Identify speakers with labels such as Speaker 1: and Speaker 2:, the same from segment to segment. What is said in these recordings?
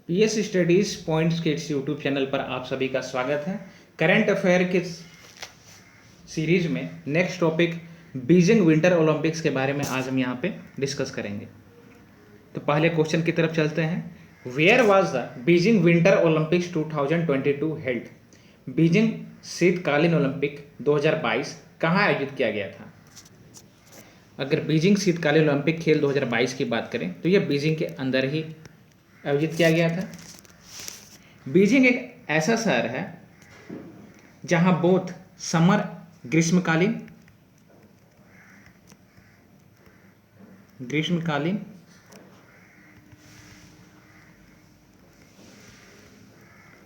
Speaker 1: PS studies points के इस YouTube channel पर आप सभी का स्वागत है। करंट अफेयर के सीरीज में next topic Beijing Winter Olympics के बारे में आज हम यहाँ पे डिस्कस करेंगे। तो पहले क्वेश्चन की तरफ चलते हैं। Where was the Beijing Winter Olympics 2022 held? Beijing शीतकालीन ओलंपिक 2022 कहाँ आयोजित किया गया था? अगर बीजिंग शीतकालीन ओलंपिक खेल 2022 की बात करें तो यह बीजिंग के अंदर ही आयोजित किया गया था। बीजिंग एक ऐसा शहर है जहां बोथ समर ग्रीष्मकालीन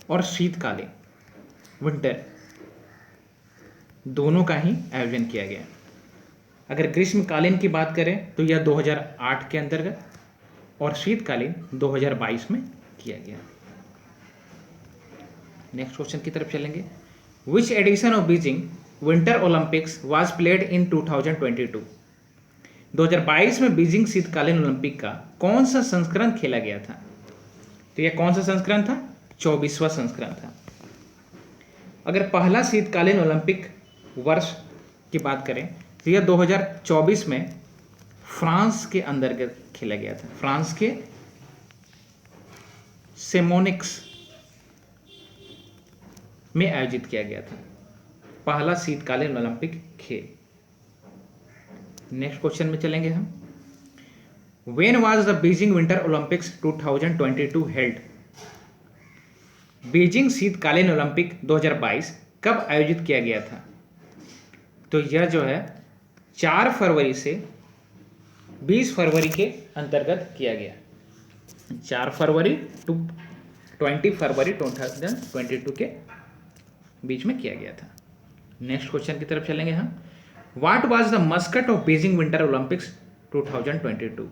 Speaker 1: और शीतकालीन विंटर दोनों का ही आयोजन किया गया। अगर ग्रीष्मकालीन की बात करें तो यह 2008 के अंतर्गत और शीतकालीन 2022 में किया गया। नेक्स्ट क्वेश्चन की तरफ चलेंगे। Which edition of Beijing Winter Olympics was played in 2022? 2022 में बीजिंग शीतकालीन ओलंपिक का कौन सा संस्करण खेला गया था? तो यह कौन सा संस्करण था? 24वां संस्करण था। अगर पहला शीतकालीन ओलंपिक वर्ष की बात करें तो यह 2024 में फ्रांस के अंतर्गत खेला गया था। फ्रांस के सेमोनिक्स में आयोजित किया गया था पहला शीतकालीन ओलंपिक खेल। नेक्स्ट क्वेश्चन में चलेंगे हम। When was the Beijing Winter Olympics 2022 held? Beijing शीतकालीन ओलंपिक 2022 कब आयोजित किया गया था? तो यह जो है 4 फरवरी से 20 फरवरी के अंतर्गत किया गया। 4 फरवरी टू 20 फरवरी 2022 के बीच में किया गया था। नेक्स्ट क्वेश्चन की तरफ चलेंगे हम। What was the Muscat of Beijing Winter Olympics 2022?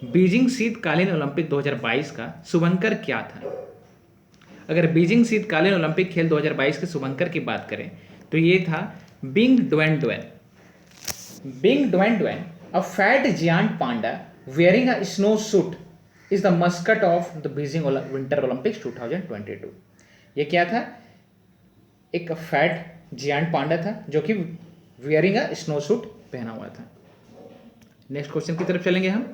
Speaker 1: Beijing शीतकालीन ओलंपिक 2022 का शुभंकर क्या था? अगर बीजिंग शीतकालीन ओलंपिक खेल 2022 के शुभंकर की बात करें तो ये था Bing Dwen Dwen. Bing Dwen Dwen, a fat giant panda wearing a snow suit is the mascot of the Beijing Winter Olympics 2022। ये क्या था? एक फैट जियांट पांडा था जो कि वियरिंग अ स्नो सूट पहना हुआ था। नेक्स्ट क्वेश्चन की तरफ चलेंगे हम।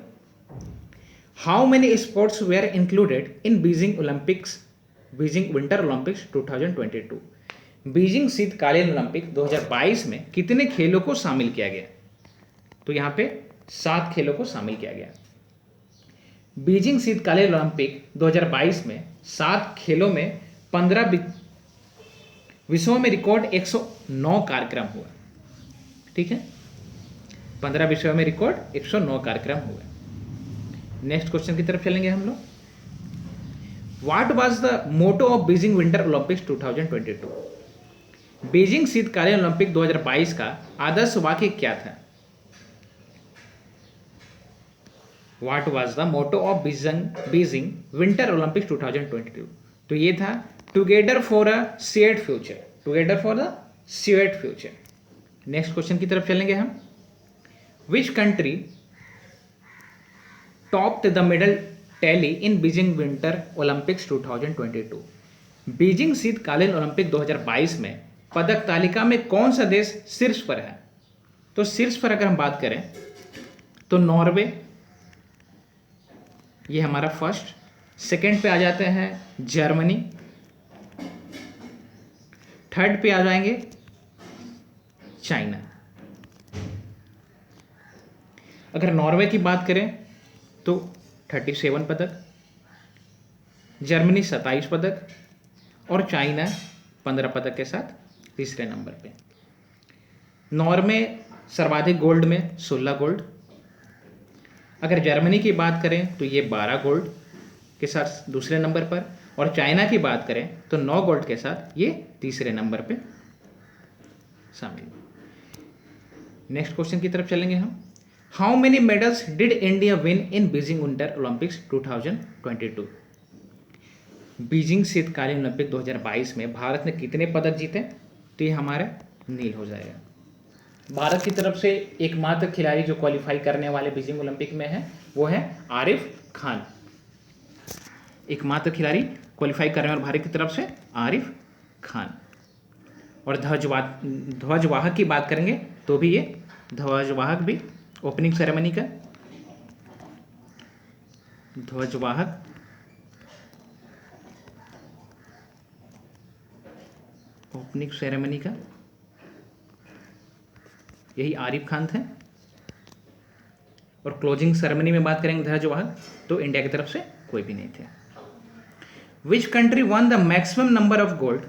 Speaker 1: How many sports wear included in Beijing Winter Olympics 2022? Beijing शीतकालीन ओलंपिक 2022 में कितने खेलों को शामिल किया गया? तो यहाँ पे 7 खेलों को शामिल किया गया। बीजिंग शीतकालीन ओलंपिक 2022 में 7 खेलों में 15 विषयों में रिकॉर्ड 109 कार्यक्रम हुआ। ठीक है, 15 विषयों में रिकॉर्ड 109 कार्यक्रम हुए। नेक्स्ट क्वेश्चन की तरफ चलेंगे हम लोग। What was the motto of Beijing Winter Olympics 2022? Beijing शीतकालीन ओलंपिक 2022 का आदर्श वाक्य क्या था? What was the motto of Beijing Winter Olympics 2022? तो ये था together for a shared future. Together for the shared future. Next question की तरफ चलेंगे हम। Which country topped the medal tally in Beijing Winter Olympics 2022? Beijing शीतकालीन Olympic 2022 में पदक तालिका में कौन सा देश शीर्ष पर है? तो शीर्ष पर अगर हम बात करें तो नॉर्वे, ये हमारा फर्स्ट। सेकंड पे आ जाते हैं जर्मनी। थर्ड पे आ जाएंगे चाइना। अगर नॉर्वे की बात करें तो 37 पदक, जर्मनी 27 पदक और चाइना 15 पदक के साथ तीसरे नंबर पे। नॉर्वे सर्वाधिक गोल्ड में 16 गोल्ड। अगर जर्मनी की बात करें तो ये 12 गोल्ड के साथ दूसरे नंबर पर, और चाइना की बात करें तो 9 गोल्ड के साथ ये तीसरे नंबर पे शामिल। नेक्स्ट क्वेश्चन की तरफ चलेंगे हम। How many medals did India win in Beijing Winter Olympics 2022? Beijing शीतकालीन ओलंपिक 2022 में भारत ने कितने पदक जीते? तो ये हमारा नील हो जाएगा। भारत की तरफ से एकमात्र खिलाड़ी जो क्वालिफाई करने वाले बीजिंग ओलंपिक में है वो है आरिफ खान। एकमात्र खिलाड़ी क्वालिफाई करने वाले भारत की तरफ से आरिफ खान। और ध्वजवाहक की बात करेंगे तो भी ये ध्वजवाहक भी ओपनिंग सेरेमनी का ध्वजवाहक ओपनिंग सेरेमनी का यही आरिफ खान थे। और क्लोजिंग सेरेमनी में बात करेंगे ध्वजवाहक तो इंडिया की तरफ से कोई भी नहीं थे। Which country one the maximum number of gold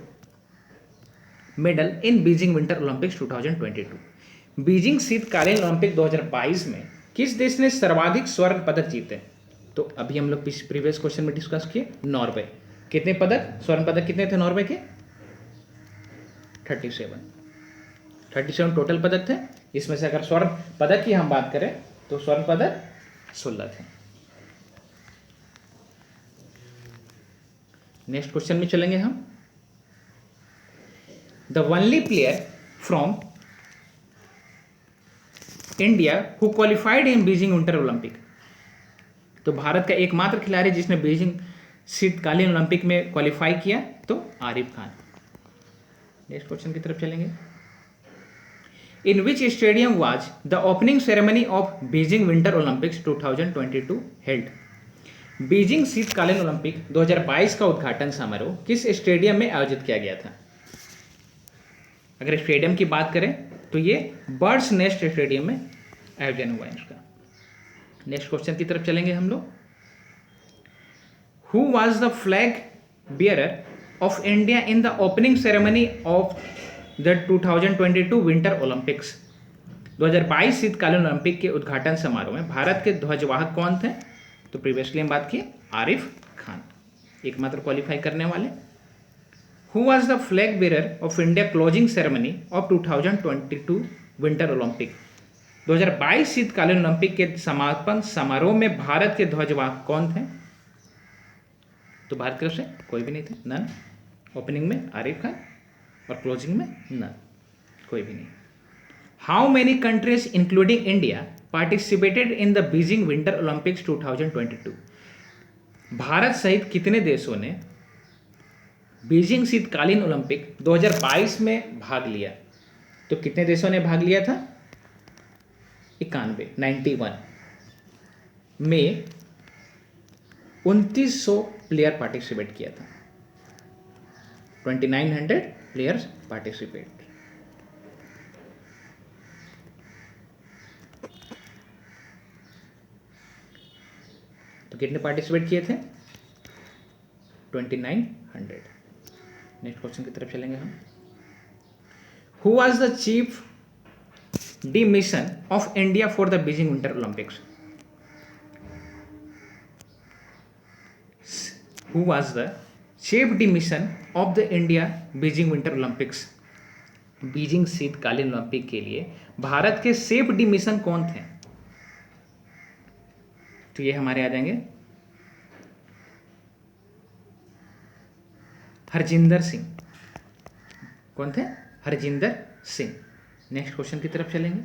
Speaker 1: medal in Beijing Winter Olympics 2022? Beijing शीतकालीन ओलंपिक 2022 में किस देश ने सर्वाधिक स्वर्ण पदक जीते? तो अभी हम लोग प्रीवियस क्वेश्चन में डिस्कस किए, नॉर्वे। कितने पदक, स्वर्ण पदक कितने थे नॉर्वे के? 37 टोटल पदक थे। इसमें से अगर स्वर्ण पदक की हम बात करें तो स्वर्ण पदक 16 थे। नेक्स्ट क्वेश्चन में चलेंगे हम। The only player from India who qualified in Beijing winter Olympic. तो भारत का एकमात्र खिलाड़ी जिसने बीजिंग शीतकालीन ओलंपिक में क्वालिफाई किया तो आरिफ खान। नेक्स्ट क्वेश्चन की तरफ चलेंगे। In which stadium was the opening ceremony of Beijing Winter Olympics 2022 held? Beijing शीतकालीन ओलंपिक 2022 का उद्घाटन समारोह किस स्टेडियम में आयोजित किया गया था? अगर स्टेडियम की बात करें तो ये बर्ड्स नेस्ट स्टेडियम में आयोजन हुआ है इसका। नेक्स्ट क्वेश्चन की तरफ चलेंगे हम लोग। Who was the flag bearer of India in the opening ceremony of the 2022 Winter Olympics? 2022 शीतकालीन ओलंपिक के उद्घाटन समारोह में भारत के ध्वजवाहक कौन थे? तो प्रीवियसली हम बात की आरिफ खान, एकमात्र क्वालिफाई करने वाले। Who was the flag bearer of India closing ceremony of 2022 Winter Olympic? 2022 शीतकालीन ओलंपिक के समापन समारोह में भारत के ध्वजवाहक कौन थे? तो भारत की तरफ से कोई भी नहीं थे, नन। ओपनिंग में आरिफ खान और क्लोजिंग में नन, कोई भी नहीं। How many countries including India participated in the Beijing Winter Olympics 2022? Bharat सहित कितने देशों ने बीजिंग शीतकालीन ओलंपिक 2022 में भाग लिया? तो कितने देशों ने भाग लिया था? 91 में 2900 प्लेयर पार्टिसिपेट किया था। 2900 प्लेयर्स पार्टिसिपेट। तो कितने पार्टिसिपेट किए थे? 2900। नेक्स्ट क्वेश्चन की तरफ चलेंगे हम। Who was the chief D mission of India for the Beijing Winter Olympics? Who was the chief de mission of the India Beijing Winter Olympics? Beijing शीतकालीन Olympic के लिए भारत के सेफ डी मिशन कौन थे? तो ये हमारे आ जाएंगे हरजिंदर सिंह। कौन थे? हरजिंदर सिंह। नेक्स्ट क्वेश्चन की तरफ चलेंगे।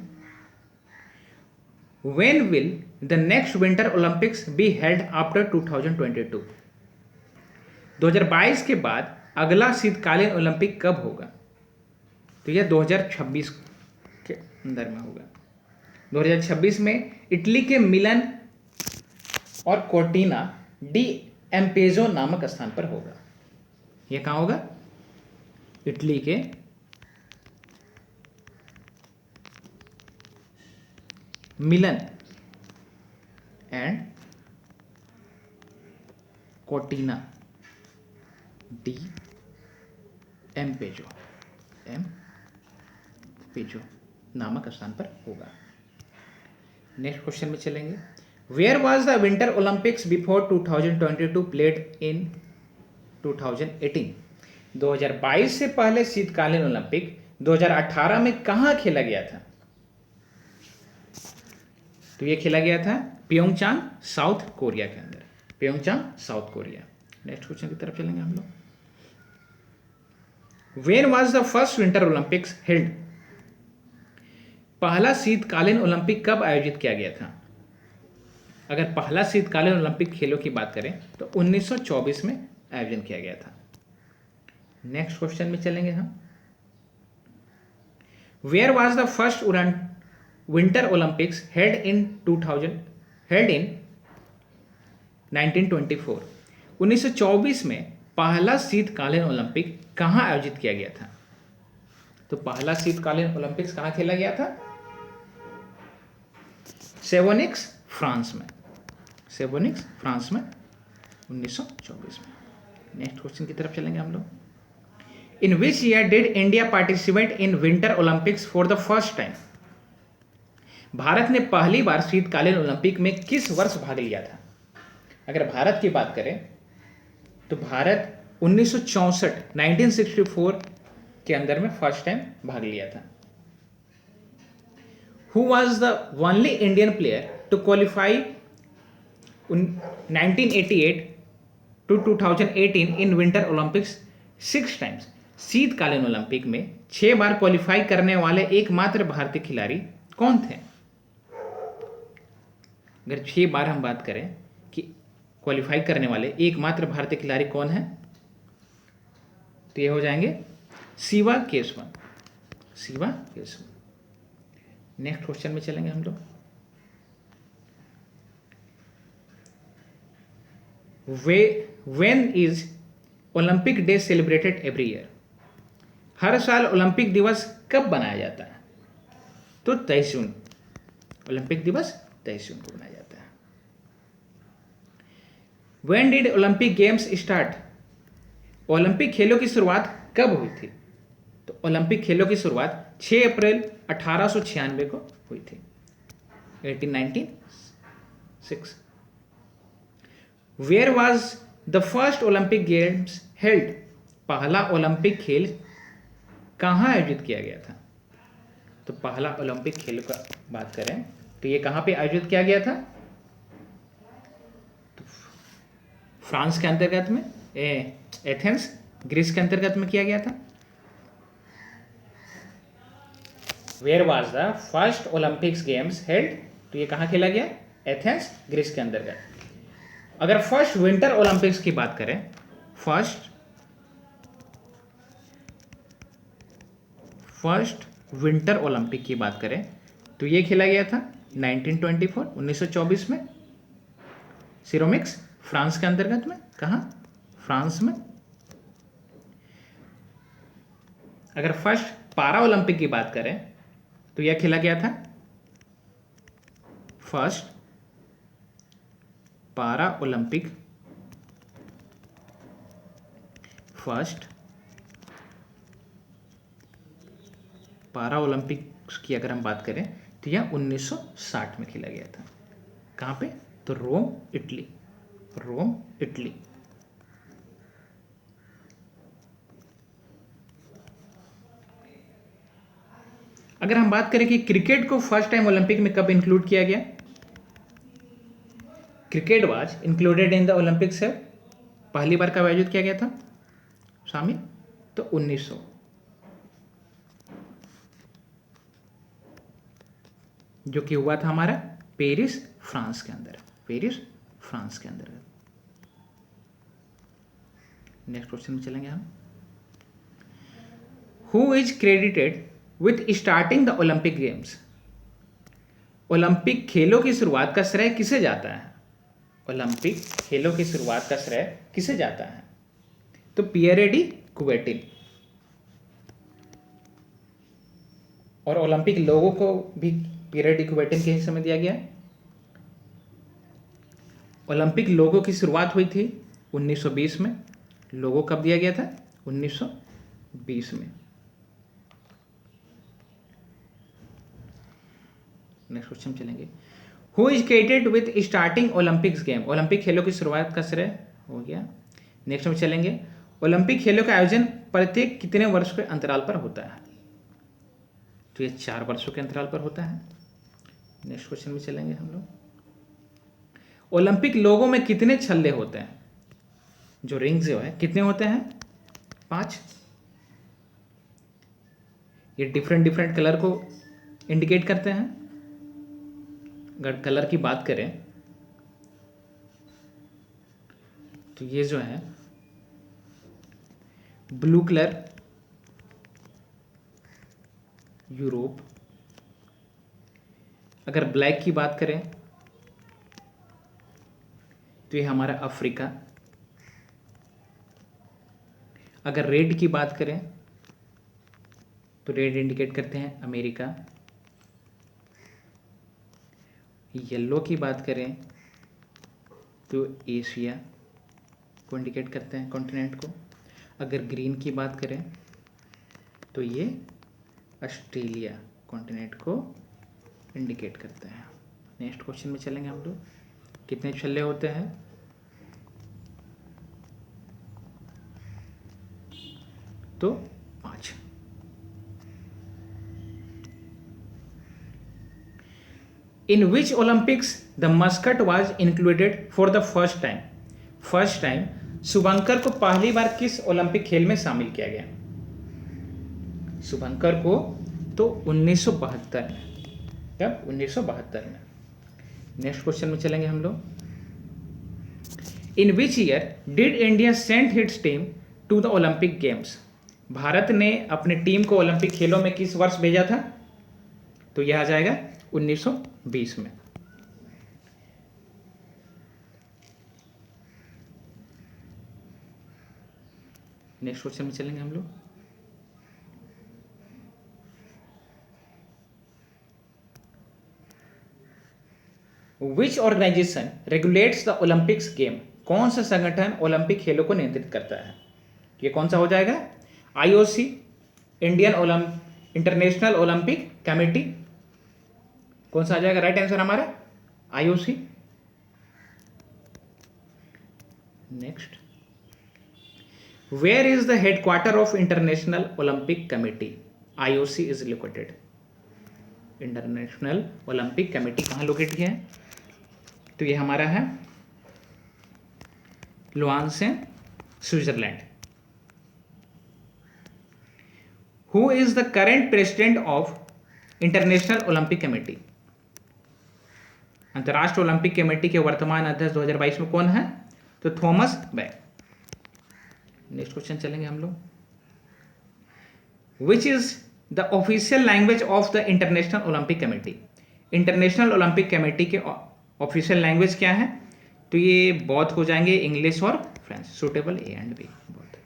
Speaker 1: When will the next Winter Olympics be held after 2022? 2022 के बाद अगला शीतकालीन ओलंपिक कब होगा? तो यह 2026 के अंदर में होगा। 2026 में इटली के मिलन और कोर्टिना डी एम्पेजो नामक स्थान पर होगा। यह कहाँ होगा? इटली के Milan and Cortina d'Ampezzo नामक स्थान पर होगा। नेक्स्ट क्वेश्चन में चलेंगे। Where was the Winter Olympics before 2022 played in 2018? 2022 से पहले शीतकालीन ओलंपिक 2018 में कहाँ खेला गया था? तो ये खेला गया था प्योंगचांग, साउथ कोरिया के अंदर। Pyeongchang, south Korea. Next question की तरफ चलेंगे हम लोग। When was the first winter Olympics held? पहला शीतकालीन ओलंपिक कब आयोजित किया गया था? अगर पहला शीतकालीन ओलंपिक खेलों की बात करें तो 1924 में आयोजन किया गया था। नेक्स्ट क्वेश्चन में चलेंगे हम। Where was the first Winter Olympics held in 1924? 1924 में पहला शीतकालीन ओलंपिक कहाँ आयोजित किया गया था? तो पहला शीतकालीन ओलंपिक्स कहाँ खेला गया था? सेवोनिक्स, फ्रांस में। सेवोनिक्स, फ्रांस में 1924 में। नेक्स्ट क्वेश्चन की तरफ चलेंगे हम लोग। In which year did India participate in Winter Olympics for the first time? भारत ने पहली बार शीतकालीन ओलंपिक में किस वर्ष भाग लिया था? अगर भारत की बात करें तो भारत 1964 के अंदर में फर्स्ट टाइम भाग लिया था। Who was the only Indian player to qualify in 1988 to 2018 in Winter Olympics 6 times? शीतकालीन ओलंपिक में 6 बार क्वालिफाई करने वाले एकमात्र भारतीय खिलाड़ी कौन थे? अगर 6 बार हम बात करें कि क्वालिफाई करने वाले एकमात्र भारतीय खिलाड़ी कौन है, तो ये हो जाएंगे शिवा केशवन। शिवा केशवन। नेक्स्ट क्वेश्चन में चलेंगे हम लोग। When is Olympic Day celebrated every year? हर साल ओलंपिक दिवस कब बनाया जाता है? तो 23 जून। ओलंपिक दिवस 23 जून को बनाया जाता है। When did Olympic games start? Olympic खेलों की शुरुआत कब हुई थी? तो ओलंपिक खेलों की शुरुआत 6 अप्रैल 1896 को हुई थी, 1896। Where was the first Olympic Games held? पहला ओलंपिक खेल कहाँ आयोजित किया गया था? तो पहला ओलंपिक खेल का बात करें तो ये कहाँ पे आयोजित किया गया था? तो फ्रांस के अंतर्गत में, एथेंस, ग्रीस के अंतर्गत में किया गया था। Where was the first Olympics Games held? तो ये कहाँ खेला गया? एथेंस, ग्रीस के अंतर्गत। अगर फर्स्ट विंटर ओलंपिक्स की बात करें, फर्स्ट विंटर ओलंपिक की बात करें तो ये खेला गया था 1924 में, सिरोमिक्स, फ्रांस के अंतर्गत में। कहाँ? फ्रांस में। अगर फर्स्ट पारा ओलंपिक की बात करें तो यह खेला गया था फर्स्ट पारा ओलंपिक, फर्स्ट पारा ओलंपिक्स की अगर हम बात करें तो यह 1960 में खेला गया था। कहाँ पे? तो रोम, इटली। रोम, इटली। अगर हम बात करें कि क्रिकेट को फर्स्ट टाइम ओलंपिक में कब इंक्लूड किया गया? Cricket was included in the Olympics है, पहली बार कब आयोजित किया गया था शामिल? तो 1900। जो कि हुआ था हमारा पेरिस, फ्रांस के अंदर। पेरिस, फ्रांस के अंदर। नेक्स्ट क्वेश्चन में चलेंगे हम। Who is credited with starting the Olympic games? Olympic खेलों की शुरुआत का श्रेय किसे जाता है? ओलंपिक खेलों की शुरुआत का श्रेय किसे जाता है? तो पियरे डी कुबर्टिन। और ओलंपिक लोगों को भी पियरे डी कुबर्टिन के हिस्से में दिया गया। ओलंपिक लोगों की शुरुआत हुई थी 1920 में। लोगो कब दिया गया था? 1920 में। नेक्स्ट क्वेश्चन चलेंगे। Who is credited with starting Olympics game? Olympic खेलों की शुरुआत का श्रेय हो गया। नेक्स्ट में चलेंगे, ओलंपिक खेलों का आयोजन प्रत्येक कितने वर्ष के अंतराल पर होता है? तो ये 4 वर्षों के अंतराल पर होता है। नेक्स्ट क्वेश्चन में चलेंगे हम लोग। ओलंपिक लोगों में कितने छल्ले होते हैं? जो रिंग्स जो है कितने होते हैं? 5। ये डिफरेंट डिफरेंट कलर को इंडिकेट करते हैं। अगर कलर की बात करें तो ये जो है ब्लू कलर यूरोप, अगर ब्लैक की बात करें तो ये हमारा अफ्रीका, अगर रेड की बात करें तो रेड इंडिकेट करते हैं अमेरिका, येलो की बात करें तो एशिया को इंडिकेट करते हैं कॉन्टिनेंट को, अगर ग्रीन की बात करें तो ये ऑस्ट्रेलिया कॉन्टिनेंट को इंडिकेट करते हैं। नेक्स्ट क्वेश्चन में चलेंगे हम लोग। कितने छल्ले होते हैं? तो 5। In which Olympics the mascot was included for the first time? First time शुभंकर को पहली बार किस ओलंपिक खेल में शामिल किया गया? शुभंकर को तो 1972 में। कब? 1972 में। नेक्स्ट क्वेश्चन में चलेंगे हम लोग। In which year did India send its team to the Olympic games? भारत ने अपने टीम को ओलंपिक खेलों में किस वर्ष भेजा था? तो यह आ जाएगा 1920 में। नेक्स्ट क्वेश्चन में चलेंगे हम लोग। Which organisation regulates the Olympics game? कौन सा संगठन ओलंपिक खेलों को नियंत्रित करता है? ये कौन सा हो जाएगा? IOC, International Olympic Committee. कौन सा आ जाएगा राइट आंसर हमारा? IOC. Next, where is the headquarter of International Olympic Committee? IOC is located. International Olympic Committee कहाँ लोकेटेड है? तो ये हमारा है लुआन से Switzerland. Who is the current president of International Olympic Committee? अंतर्राष्ट्रीय ओलंपिक कमेटी के वर्तमान अध्यक्ष 2022 में कौन है? तो थॉमस बैक। नेक्स्ट क्वेश्चन चलेंगे हम लोग। Which is the official language of the International Olympic Committee? International Olympic Committee के ऑफिशियल लैंग्वेज क्या है? तो ये बोथ हो जाएंगे, इंग्लिश और French. Suitable A and B both.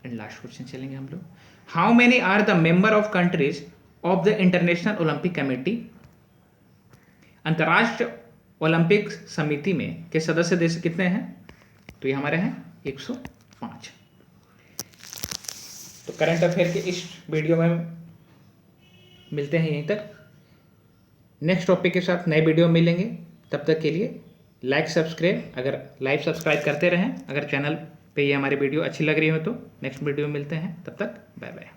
Speaker 1: And last question चलेंगे हम लोग। How many are the member of countries of the International Olympic Committee? अंतर्राष्ट्रीय ओलंपिक समिति में के सदस्य देश कितने हैं? तो ये हमारे हैं 105। तो करंट अफेयर के इस वीडियो में मिलते हैं यहीं तक। नेक्स्ट टॉपिक के साथ नए वीडियो मिलेंगे। तब तक के लिए लाइक सब्सक्राइब, अगर लाइव सब्सक्राइब करते रहें। अगर चैनल पे ये हमारी वीडियो अच्छी लग रही हो तो नेक्स्ट वीडियो में मिलते हैं। तब तक बाय बाय।